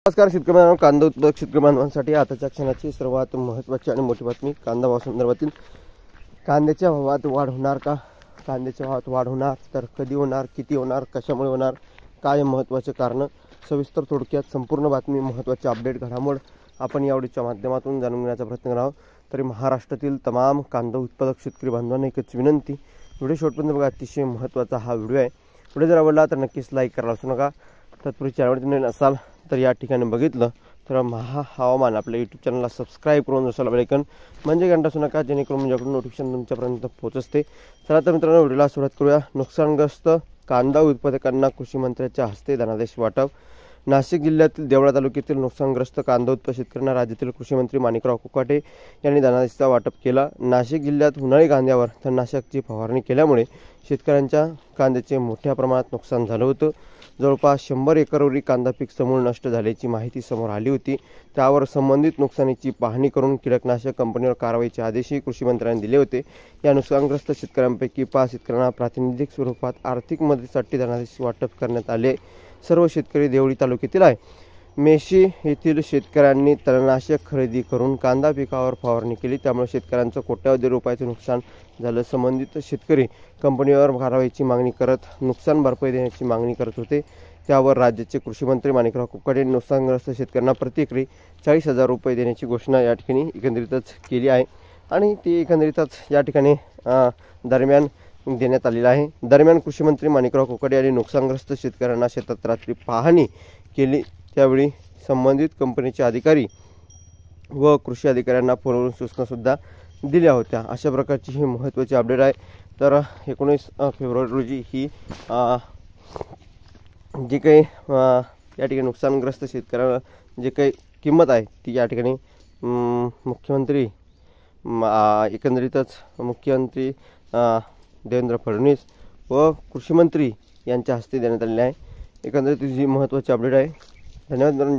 नमस्कार शेतकरी बांधवांनो, कांदा उत्पादक शेतकरी बांधवांसाठी आताच्या क्षणाची सर्वात महत्त्वाची आणि मोठी बातमी कांदा भाव संदर्भातील। कांद्याच्या भावात वाढ होणार का? कांद्याच्या भावात वाढ होणार तर कधी होणार, किती होणार, कशामुळे होणार, काय महत्त्वाचे कारण, सविस्तर थोडक्यात संपूर्ण बातमी, महत्त्वाचे अपडेट, घडामोड आपण या व्हिडिओच्या माध्यमातून जाणून घेण्याचा प्रयत्न करणार आहोत। तरी महाराष्ट्रातील तमाम कांदा उत्पादक शेतकरी बांधवांना एकच विनंती, व्हिडिओ शेवटपर्यंत बघा, अतिशय महत्त्वाचा हा व्हिडिओ आहे। व्हिडिओ जर आवडला तर नक्कीच लाईक करायला विसरू नका। तत्पूर्वी चॅनलवर नवीन असाल तर या ठिकाणी बघितलं तर महा हवामान आपल्या यूट्यूब चॅनलला सबस्क्राईब करून असाल बेल आयकॉन म्हणजे घंटा वाजू नका, जेणेकरून माझ्याकडून नोटिफिकेशन तुमच्यापर्यंत पोहोचते। चला तर मित्रांनो, व्हिडिओला सुरुवात करूया। नुकसानग्रस्त कांदा उत्पादकांना कृषी मंत्र्यांच्या हस्ते धनादेश वाटप। नाशिक जिल्ह्यातील देवळा तालुक्यातील नुकसानग्रस्त कांदा उत्पादक शेतकऱ्यांना राज्यातील कृषी मंत्री माणिकराव कोकाटे यांनी धनादेशाचा वाटप केला। नाशिक जिल्ह्यात उन्हाळी कांद्यावर तणनाशकाची फवारणी केल्यामुळे शेतकऱ्यांच्या कांद्याचे मोठ्या प्रमाणात नुकसान झालं होतं। जवळपास 100 एकरवरील कांदा पीक समूळ नष्ट झाल्याची माहिती समोर आली होती। त्यावर संबंधित नुकसानीची पाहणी करून कीटकनाशक कंपनीवर कारवाईचे आदेशही कृषी मंत्र्यांनी दिले होते। या नुकसानग्रस्त शेतकऱ्यांपैकी 5 शेतकऱ्यांना प्रातिनिधिक स्वरूपात आर्थिक मदतीसाठी धनादेश वाटप करण्यात आले। सर्व शेतकरी देवळी तालुक्यातील आहे। मेशी येथील शेतकऱ्यांनी तणनाशक खरेदी करून कांदा पिकावर फवारणी केली, त्यामुळे शेतकऱ्यांचं कोट्यावधी रुपयाचे नुकसान झालं। संबंधित शेतकरी कंपनीवर कारवाईची मागणी करत नुकसान भरपाई देण्याची मागणी करत होते। त्यावर राज्याचे कृषी मंत्री माणिकराव कोकाटे यांनी नुकसानग्रस्त शेतकऱ्यांना प्रति एकरी 40,000 रुपये देण्याची घोषणा या ठिकाणी एकंदरीतच केली आहे आणि ती एकंदरीतच या ठिकाणी दरम्यान देण्यात आलेला आहे। दरम्यान कृषी मंत्री माणिकराव कोकाटे यांनी नुकसानग्रस्त शेतकऱ्यांना शेतात रात्री पाहणी केली, त्यावेळी संबंधित कंपनीचे अधिकारी व कृषी अधिकाऱ्यांना फोनवरून सूचना सुद्धा दिल्या होत्या। अशा प्रकारची ही महत्त्वाची अपडेट आहे। तर 19 फेब्रुवारी रोजी ही जी काही या ठिकाणी नुकसानग्रस्त शेतकऱ्यांना जे काही किंमत आहे ती या ठिकाणी मुख्यमंत्री एकंदरीतच मुख्यमंत्री देवेंद्र फडणवीस व कृषी मंत्री यांच्या हस्ते देण्यात आलेली आहे। एकंदरीत जी महत्त्वाची अपडेट आहे। धन्यवाद मित्रांनो।